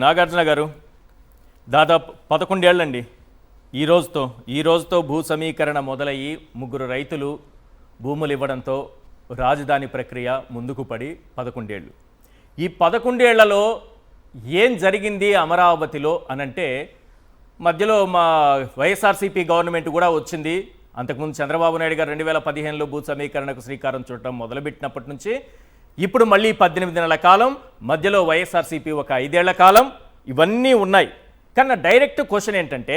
నాగార్జున గారు దాదాపు 11 ఏళ్ళండి ఈ రోజుతో భూ సమీకరణ మొదలయ్యి 3 రైతులు భూములు ఇవ్వడంతో రాజధాని ప్రక్రియ ముందుకు పడి 11 ఏళ్ళు. ఈ 11 ఏళ్లలో ఏం జరిగింది అమరావతిలో అనంటే మధ్యలో మా వైఎస్ఆర్సీపీ గవర్నమెంట్ కూడా వచ్చింది. అంతకుముందు చంద్రబాబు నాయుడు గారు 2015లో భూ సమీకరణకు శ్రీకారం చుట్టడం మొదలుపెట్టినప్పటి నుంచి ఇప్పుడు మళ్ళీ 18 నెలల కాలం, మధ్యలో వైఎస్ఆర్సీపీ ఒక 5 ఏళ్ల కాలం, ఇవన్నీ ఉన్నాయి. కానీ డైరెక్ట్ క్వశ్చన్ ఏంటంటే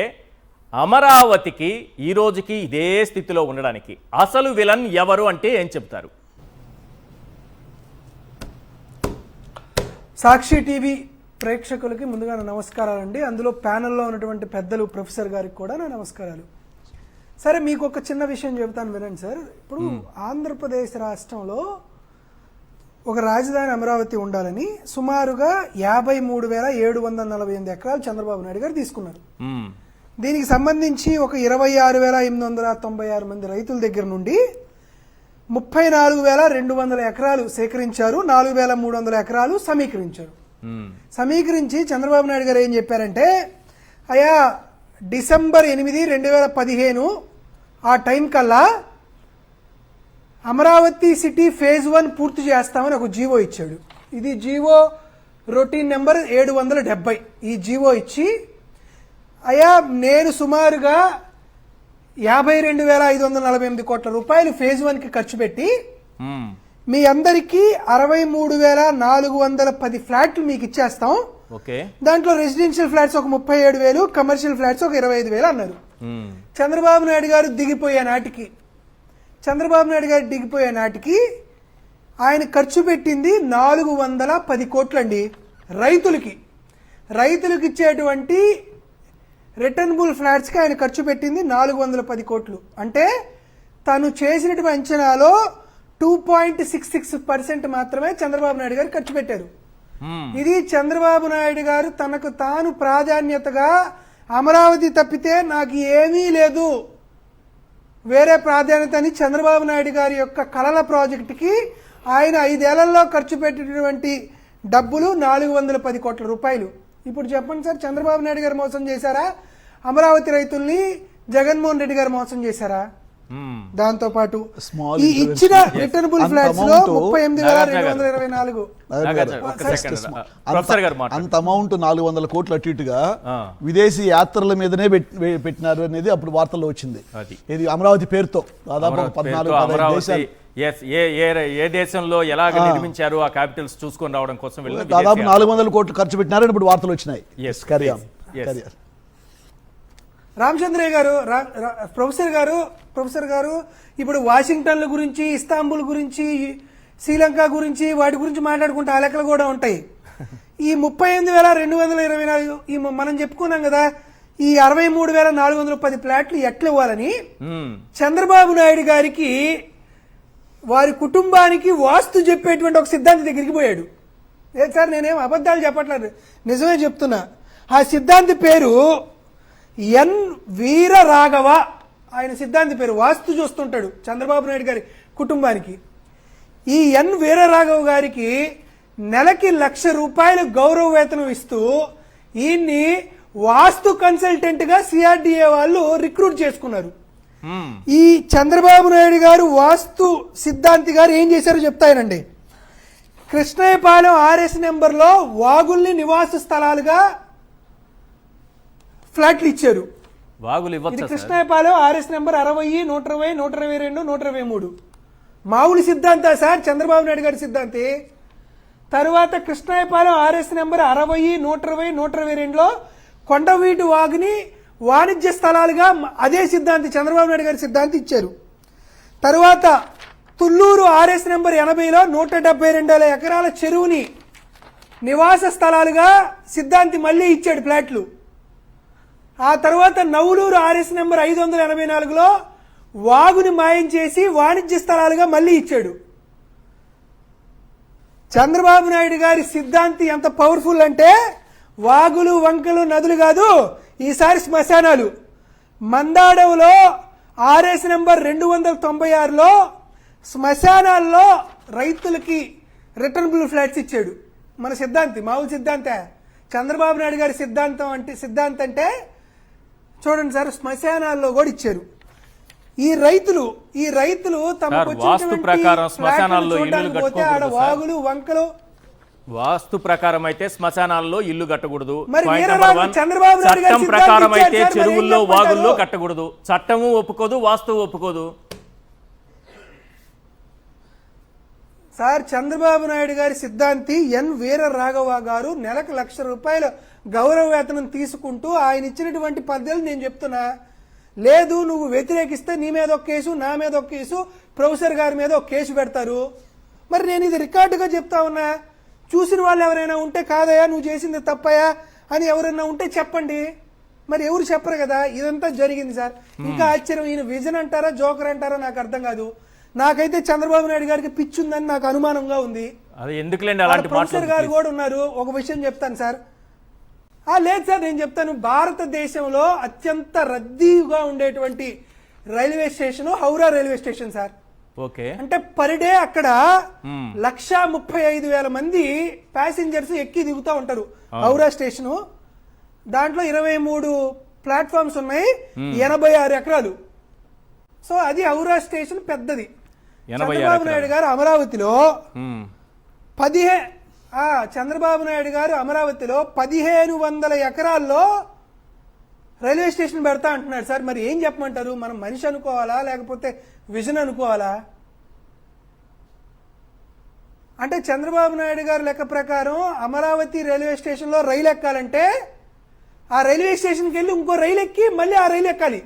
అమరావతికి ఈ రోజుకి ఇదే స్థితిలో ఉండడానికి అసలు విలన్ ఎవరు అంటే ఏం చెప్తారు? సాక్షి టీవీ ప్రేక్షకులకి ముందుగా నా నమస్కారాలండి. అందులో ప్యానెల్లో ఉన్నటువంటి పెద్దలు ప్రొఫెసర్ గారికి కూడా నా నమస్కారాలు. సరే, మీకు ఒక చిన్న విషయం చెబుతాను వినండి సార్. ఇప్పుడు ఆంధ్రప్రదేశ్ రాష్ట్రంలో ఒక రాజధాని అమరావతి ఉండాలని సుమారుగా 53,748 ఎకరాలు చంద్రబాబు నాయుడు గారు తీసుకున్నారు. దీనికి సంబంధించి ఒక 26,896 మంది రైతుల దగ్గర నుండి 34,200 ఎకరాలు సేకరించారు. 4,300 ఎకరాలు సమీకరించారు. సమీకరించి చంద్రబాబు నాయుడు గారు ఏం చెప్పారంటే, అయ్యా డిసెంబర్ 8, 2015 ఆ టైం కల్లా అమరావతి సిటీ ఫేజ్ 1 పూర్తి చేస్తామని ఒక జీవో ఇచ్చాడు. ఇది జీవో రొటీన్ నెంబర్ 770. ఈ జీవో ఇచ్చి, అయ్యా నేను సుమారుగా 52,548 కోట్ల రూపాయలు ఫేజ్ 1కి ఖర్చు పెట్టి మీ అందరికీ 63,410 ఫ్లాట్లు మీకు ఇచ్చేస్తాం. దాంట్లో రెసిడెన్షియల్ ఫ్లాట్స్ ఒక 37,000, కమర్షియల్ ఫ్లాట్స్ ఒక 25,000 అన్నారు. చంద్రబాబు నాయుడు గారు దిగిపోయే నాటికి ఆయన ఖర్చు పెట్టింది 410 కోట్లండి. రైతులకి ఇచ్చేటువంటి రిటర్నబుల్ ఫ్లాట్స్కి ఆయన ఖర్చు పెట్టింది 410 కోట్లు. అంటే తను చేసినటువంటి అంచనాలో 2.66% మాత్రమే చంద్రబాబు నాయుడు గారు ఖర్చు పెట్టారు. ఇది చంద్రబాబు నాయుడు గారు తనకు తాను ప్రాధాన్యతగా అమరావతి తప్పితే నాకు ఏమీ లేదు, వేరే ప్రాధాన్యత అని చంద్రబాబు నాయుడు గారి యొక్క కలల ప్రాజెక్టుకి ఆయన 5 ఏళ్లలో ఖర్చు పెట్టినటువంటి డబ్బులు 410 కోట్ల రూపాయలు. ఇప్పుడు చెప్పండి సార్, చంద్రబాబు నాయుడు గారు మోసం చేశారా, అమరావతి రైతుల్ని జగన్మోహన్ రెడ్డి గారు మోసం చేశారా? దాంతో పాటు ఈ ఇచ్చిన రిటర్నబుల్ ఫ్లాట్స్ లో 38,224 అంత అమౌంట్ 400 కోట్లు అటు ఇటుగా విదేశీ యాత్రల మీదనే పెట్టినారు అనేది అప్పుడు వార్తల్లో వచ్చింది. ఇది అమరావతి పేరుతో దాదాపు 14 ఏ దేశంలో ఎలాగ నిర్మించారు ఆ క్యాపిటల్స్ చూసుకొని రావడం కోసం దాదాపు 400 కోట్లు ఖర్చు పెట్టినారని ఇప్పుడు వార్తలు వచ్చినాయి. రామచంద్రయ్య గారు, ప్రొఫెసర్ గారు ఇప్పుడు వాషింగ్టన్ల గురించి, ఇస్తాంబుల్ గురించి, శ్రీలంక గురించి, వాటి గురించి మాట్లాడుకుంటే ఆ లెక్కలు కూడా ఉంటాయి. ఈ 38,224 మనం చెప్పుకున్నాం కదా, ఈ 63,410 ఫ్లాట్లు ఎట్లా ఇవ్వాలని చంద్రబాబు నాయుడు గారికి వారి కుటుంబానికి వాస్తు చెప్పేటువంటి ఒక సిద్ధాంతి దగ్గరికి పోయాడు. లేదు సార్, నేనేం అబద్ధాలు చెప్పట్లేదు, నిజమే చెప్తున్నా. ఆ సిద్ధాంతి పేరు ఎన్ వీర రాఘవ. ఆయన సిద్ధాంతి పేరు. వాస్తు చూస్తుంటాడు చంద్రబాబు నాయుడు గారి కుటుంబానికి. ఈ ఎన్ వీర రాఘవ గారికి నెలకి ₹1,00,000 గౌరవ వేతనం ఇస్తూ ఈయన్ని వాస్తు కన్సల్టెంట్ గా సిఆర్డిఏ వాళ్ళు రిక్రూట్ చేసుకున్నారు. ఈ చంద్రబాబు నాయుడు గారు వాస్తు సిద్ధాంతి గారు ఏం చేశారో చెప్తాయనండి. కృష్ణయ్యపాలెం RS నెంబర్లో వాగుల్ని నివాస స్థలాలుగా ఫ్లాట్లు ఇచ్చారు. ఇది కృష్ణయ్యపాలెం RS నెంబర్ 60, 120, 122, 123. మామూలు సిద్ధాంత సార్, చంద్రబాబు నాయుడు గారి సిద్ధాంతి. తరువాత కృష్ణయ్యపాలెం RS నెంబర్ 60, 120, 122లో కొండవీటి వాగుని వాణిజ్య స్థలాలుగా అదే సిద్ధాంతి చంద్రబాబు నాయుడు గారి సిద్ధాంతి ఇచ్చారు. తరువాత తుళ్ళూరు RS నెంబర్ 80లో 172 ఎకరాల చెరువుని నివాస స్థలాలుగా సిద్ధాంతి మళ్ళీ ఇచ్చాడు ఫ్లాట్లు. ఆ తర్వాత నవులూరు RS నెంబర్ 584లో వాగుని మాయం చేసి వాణిజ్య స్థలాలుగా మళ్ళీ ఇచ్చాడు. చంద్రబాబు నాయుడు గారి సిద్ధాంతి ఎంత పవర్ఫుల్ అంటే వాగులు, వంకలు, నదులు కాదు, ఈసారి శ్మశానాలు. మందాడవులో RS నెంబర్ 296లో శ్మశానాల్లో రైతులకి రిటర్నబుల్ ఫ్లాట్స్ ఇచ్చాడు. మన సిద్ధాంతి, మామూలు సిద్ధాంతే. చంద్రబాబు నాయుడు గారి సిద్ధాంతం అంటే చూడండి సార్, శ్మశానాల్లో కూడా ఇచ్చారు. ఈ రైతులు తమకు వాస్తు ప్రకారం శ్మశానాల్లో ఇల్లు పోతే ఆడ వాగులు వంకలు, వాస్తు ప్రకారం అయితే శ్మశానాల్లో ఇల్లు కట్టకూడదు. మరి చంద్రబాబు నాయుడు గారి చట్టం ప్రకారం అయితే సిద్ధాంతం చెరువుల్లో ఇచ్చారు, వాగుల్లో కట్టకూడదు. చట్టము ఒప్పుకోదు, వాస్తువు ఒప్పుకోదు. సార్ చంద్రబాబు నాయుడు గారి సిద్ధాంతి ఎన్ వీర రాఘవ గారు నెలకు ₹1,00,000 గౌరవ వేతనం తీసుకుంటూ ఆయన ఇచ్చినటువంటి పద్ధతులు నేను చెప్తున్నా. లేదు నువ్వు వ్యతిరేకిస్తే నీ మీద ఒక కేసు, నా మీద ఒక కేసు, ప్రొఫెసర్ గారి మీద ఒక కేసు పెడతారు. మరి నేను ఇది రికార్డుగా చెప్తా ఉన్నా. చూసిన వాళ్ళు ఎవరైనా ఉంటే కాదయా నువ్వు చేసింది తప్పయా అని ఎవరైనా ఉంటే చెప్పండి. మరి ఎవరు చెప్పరు కదా. ఇదంతా జరిగింది సార్. ఇంకా ఆశ్చర్యం, ఈయన విజన్ అంటారా జోకర్ అంటారా నాకు అర్థం కాదు. నాకైతే చంద్రబాబు నాయుడు గారికి పిచ్చి ఉందని నాకు అనుమానంగా ఉంది. అది ఎందుకులేండి అలాంటి ప్రొఫెసర్ గారు కూడా ఉన్నారు. ఒక విషయం చెప్తాను సార్. లేదు సార్ నేను చెప్తాను. భారతదేశంలో అత్యంత రద్దీగా ఉండేటువంటి railway station Howrah railway station sir. Okay, అంటే పర్ డే అక్కడ 1,35,000 మంది ప్యాసింజర్స్ ఎక్కి దిగుతూ ఉంటారు హౌరా స్టేషన్. దాంట్లో 23 ప్లాట్ఫామ్స్ ఉన్నాయి, 86 ఎకరాలు. సో అది హౌరా స్టేషన్ పెద్దది. చంద్రబాబు నాయుడు గారు అమరావతిలో 1,500 ఎకరాల్లో రైల్వే స్టేషన్ పెడతా అంటున్నాడు సార్. మరి ఏం చెప్పమంటారు? మనం మనిషి అనుకోవాలా లేకపోతే విజన్ అనుకోవాలా? అంటే చంద్రబాబు నాయుడు గారు లెక్క ప్రకారం అమరావతి రైల్వే స్టేషన్ లో రైలు ఎక్కాలంటే ఆ రైల్వే స్టేషన్కి వెళ్ళి ఇంకో రైలు ఎక్కి మళ్ళీ ఆ రైలు ఎక్కాలి.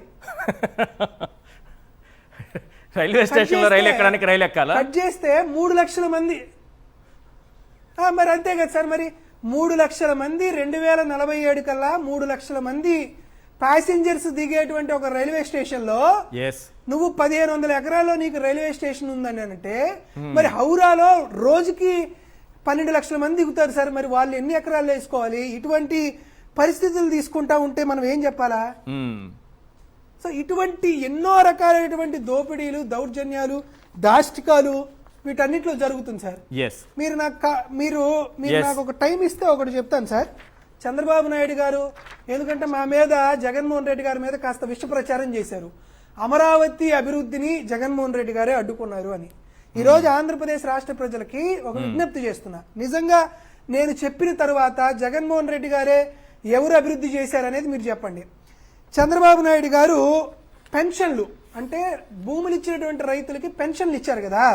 రైల్వే స్టేషన్ లో రైలు ఎక్కడానికి రైలు ఎక్కాలా? కట్ చేస్తే 3 లక్షల మంది. మరి అంతే కదా సార్. మరి 3 లక్షల మంది 2047 కల్లా 3 లక్షల మంది ప్యాసింజర్స్ దిగేటువంటి ఒక రైల్వే స్టేషన్ లో నువ్వు 1,500 ఎకరాల్లో నీకు రైల్వే స్టేషన్ ఉందని అంటే మరి హౌరాలో రోజుకి 12 లక్షల మంది దిగుతారు సార్. మరి వాళ్ళు ఎన్ని ఎకరాలు వేసుకోవాలి? ఇటువంటి పరిస్థితులు తీసుకుంటా ఉంటే మనం ఏం చెప్పాలా? సో ఇటువంటి ఎన్నో రకాలైనటువంటి దోపిడీలు, దౌర్జన్యాలు, దాష్టికాలు వీటన్నిటిలో జరుగుతుంది సార్. మీరు నాకు ఒక టైం ఇస్తే ఒకటి చెప్తాను సార్. చంద్రబాబు నాయుడు గారు ఎందుకంటే మా మీద జగన్మోహన్ రెడ్డి గారి మీద కాస్త విష ప్రచారం చేశారు. అమరావతి అభివృద్ధిని జగన్మోహన్ రెడ్డి గారే అడ్డుకున్నారు అని. ఈ రోజు ఆంధ్రప్రదేశ్ రాష్ట్ర ప్రజలకి ఒక విజ్ఞప్తి చేస్తున్నా. నిజంగా నేను చెప్పిన తర్వాత జగన్మోహన్ రెడ్డి గారే ఎవరు అభివృద్ధి చేశారనేది మీరు చెప్పండి. చంద్రబాబు నాయుడు గారు పెన్షన్లు అంటే భూములు ఇచ్చినటువంటి రైతులకి పెన్షన్లు ఇచ్చారు కదా.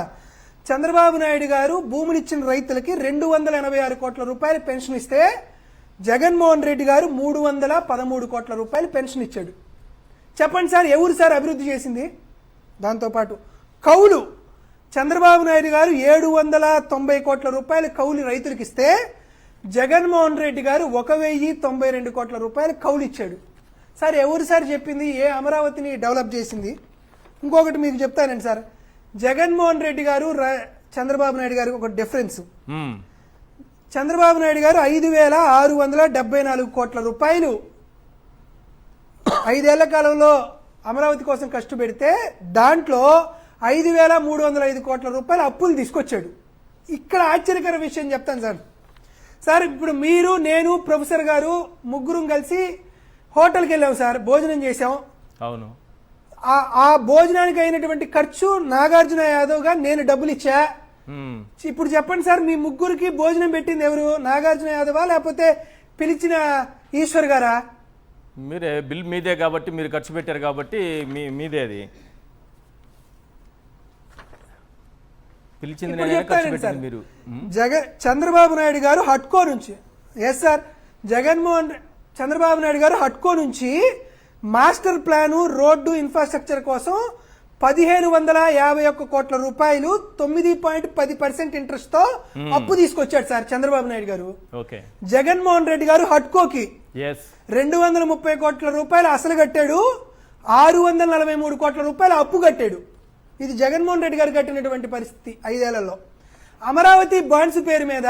చంద్రబాబు నాయుడు గారు భూములు ఇచ్చిన రైతులకి 286 కోట్ల రూపాయలు పెన్షన్ ఇస్తే జగన్మోహన్ రెడ్డి గారు 313 కోట్ల రూపాయలు పెన్షన్ ఇచ్చాడు. చెప్పండి సార్ ఎవరు సార్ అభివృద్ధి చేసింది? దాంతోపాటు కౌలు చంద్రబాబు నాయుడు గారు 790 కోట్ల రూపాయలు కౌలు రైతులకు ఇస్తే జగన్మోహన్ రెడ్డి గారు 1,092 కోట్ల రూపాయలు కౌలు ఇచ్చాడు. సార్ ఎవరు సార్ చెప్పింది ఏ అమరావతిని డెవలప్ చేసింది? ఇంకొకటి మీకు చెప్తానండి సార్. జగన్మోహన్ రెడ్డి గారు చంద్రబాబు నాయుడు గారికి ఒక డిఫరెన్స్. చంద్రబాబు నాయుడు గారు 5,674 కోట్ల రూపాయలు 5 ఏళ్ల కాలంలో అమరావతి కోసం కష్టపెడితే దాంట్లో 5,305 కోట్ల రూపాయలు అప్పులు తీసుకొచ్చాడు. ఇక్కడ ఆశ్చర్యకర విషయం చెప్తాను సార్. సార్ ఇప్పుడు మీరు, నేను, ప్రొఫెసర్ గారు ముగ్గురం కలిసి హోటల్కి వెళ్ళాం సార్, భోజనం చేశాం. అవును. ఆ భోజనానికి అయినటువంటి ఖర్చు నాగార్జున యాదవ్ గా నేను డబ్బులు ఇచ్చా. ఇప్పుడు చెప్పండి సార్, మీ ముగ్గురికి భోజనం పెట్టింది ఎవరు? నాగార్జున యాదవా లేకపోతే పిలిచిన ఈశ్వర్ గారా? మీరే, బిల్ మీదే కాబట్టి మీరు ఖర్చు పెట్టారు కాబట్టి మీదే అది. పిలిచింది మీరు. చంద్రబాబు నాయుడు గారు హట్కో నుంచి సార్ చంద్రబాబు నాయుడు గారు హట్కో నుంచి మాస్టర్ ప్లాను రోడ్డు ఇన్ఫ్రాస్ట్రక్చర్ కోసం 1,551 కోట్ల రూపాయలు 9.10% ఇంట్రెస్ట్ తో అప్పు తీసుకొచ్చాడు సార్ చంద్రబాబు నాయుడు గారు. జగన్మోహన్ రెడ్డి గారు హట్కోకి 230 కోట్ల రూపాయలు అసలు కట్టాడు, 643 కోట్ల రూపాయలు అప్పు కట్టాడు. ఇది జగన్మోహన్ రెడ్డి గారు కట్టినటువంటి పరిస్థితి 5 ఏళ్లలో. అమరావతి బాండ్స్ పేరు మీద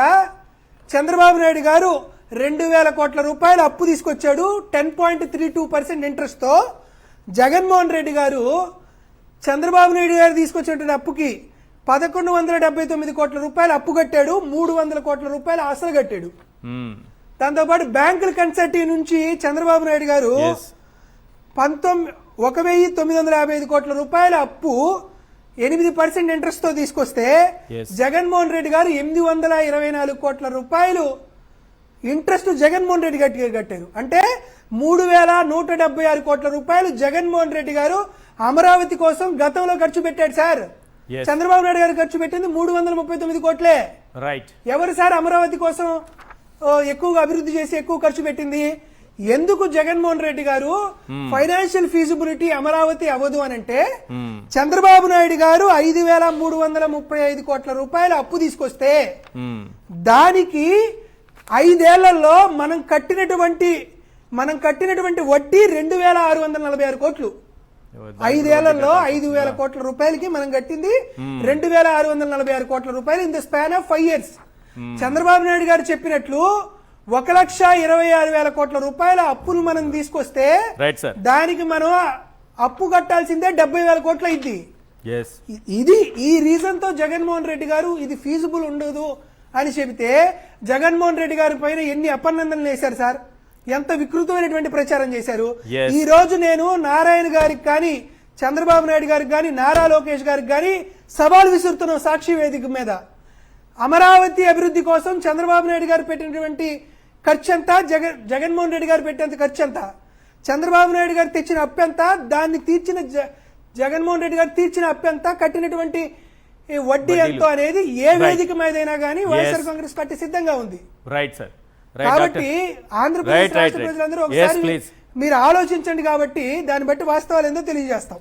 చంద్రబాబు నాయుడు గారు 2,000 కోట్ల రూపాయలు అప్పు తీసుకొచ్చాడు 10.32% ఇంట్రెస్ట్ తో. జగన్మోహన్ రెడ్డి గారు చంద్రబాబు నాయుడు గారు తీసుకొచ్చినటువంటి అప్పుకి 1,179 కోట్ల రూపాయలు అప్పు కట్టాడు, 300 కోట్ల రూపాయలు అసలు కట్టాడు. దాంతోపాటు బ్యాంకుల కన్సల్టీ నుంచి చంద్రబాబు నాయుడు గారు Yes. 19,955 కోట్ల రూపాయల అప్పు 8% ఇంట్రెస్ట్ తో తీసుకొస్తే Yes. జగన్మోహన్ రెడ్డి గారు 824 కోట్ల రూపాయలు ఇంట్రెస్ట్ జగన్మోహన్ రెడ్డి కట్టారు. అంటే 3,176 కోట్ల రూపాయలు జగన్మోహన్ రెడ్డి గారు అమరావతి కోసం గతంలో ఖర్చు పెట్టాడు సార్. Yes. చంద్రబాబు నాయుడు గారు ఖర్చు పెట్టింది 339 కోట్లే. రైట్. ఎవరు సార్ అమరావతి కోసం ఎక్కువగా అభివృద్ధి చేసి ఎక్కువ ఖర్చు పెట్టింది? ఎందుకు జగన్మోహన్ రెడ్డి గారు ఫైనాన్షియల్ ఫీజిబిలిటీ అమరావతి అవ్వదు అని అంటే చంద్రబాబు నాయుడు గారు 5,335 కోట్ల రూపాయల అప్పు తీసుకొస్తే దానికి 5 ఏళ్లలో మనం కట్టినటువంటి వడ్డీ 2,646 కోట్లు. 5 ఏళ్లలో 5,000 కోట్ల రూపాయలకి మనం కట్టింది 2,646 కోట్ల రూపాయలు in the span of 5 years. Chandrababu Naidu గారు చెప్పినట్లు 1,26,000 కోట్ల రూపాయల అప్పును మనం తీసుకొస్తే రైట్ సార్. దానికి మనం అప్పు కట్టాల్సిందే 70,000 కోట్లు అయింది. Yes. ఇది ఈ రీజన్ తో జగన్మోహన్ రెడ్డి గారు ఇది ఫీజిబుల్ ఉండదు అని చెబితే జగన్మోహన్ రెడ్డి గారి పైన ఎన్ని అపనందనలు వేశారు సార్, ఎంత వికృతమైనటువంటి ప్రచారం చేశారు. Yes. ఈ రోజు నేను నారాయణ గారికి కానీ చంద్రబాబు నాయుడు గారికి కానీ నారా లోకేష్ గారికి కానీ సవాల్ విసురుతున్నాం సాక్షి వేదిక మీద. అమరావతి అభివృద్ధి కోసం చంద్రబాబు నాయుడు గారు పెట్టినటువంటి ఖర్చు ఎంత, జగన్మోహన్ రెడ్డి గారు పెట్టినంత ఖర్చు ఎంత, చంద్రబాబు నాయుడు గారు తెచ్చిన అప్పు ఎంత, దాన్ని తీర్చిన జగన్మోహన్ రెడ్డి గారు తీర్చిన అప్పు ఎంత, కట్టినటువంటి వడ్డీ ఎంతో అనేది ఏ వేదిక మీదైనా కానీ వైఎస్ఆర్ కాంగ్రెస్ పార్టీ సిద్ధంగా ఉంది. Right sir. కాబట్టి ఆంధ్రప్రదేశ్ రాష్ట్ర ప్రజలందరూ ఒకసారి మీరు ఆలోచించండి. కాబట్టి దాన్ని బట్టి వాస్తవాలు ఏందో తెలియజేస్తాం.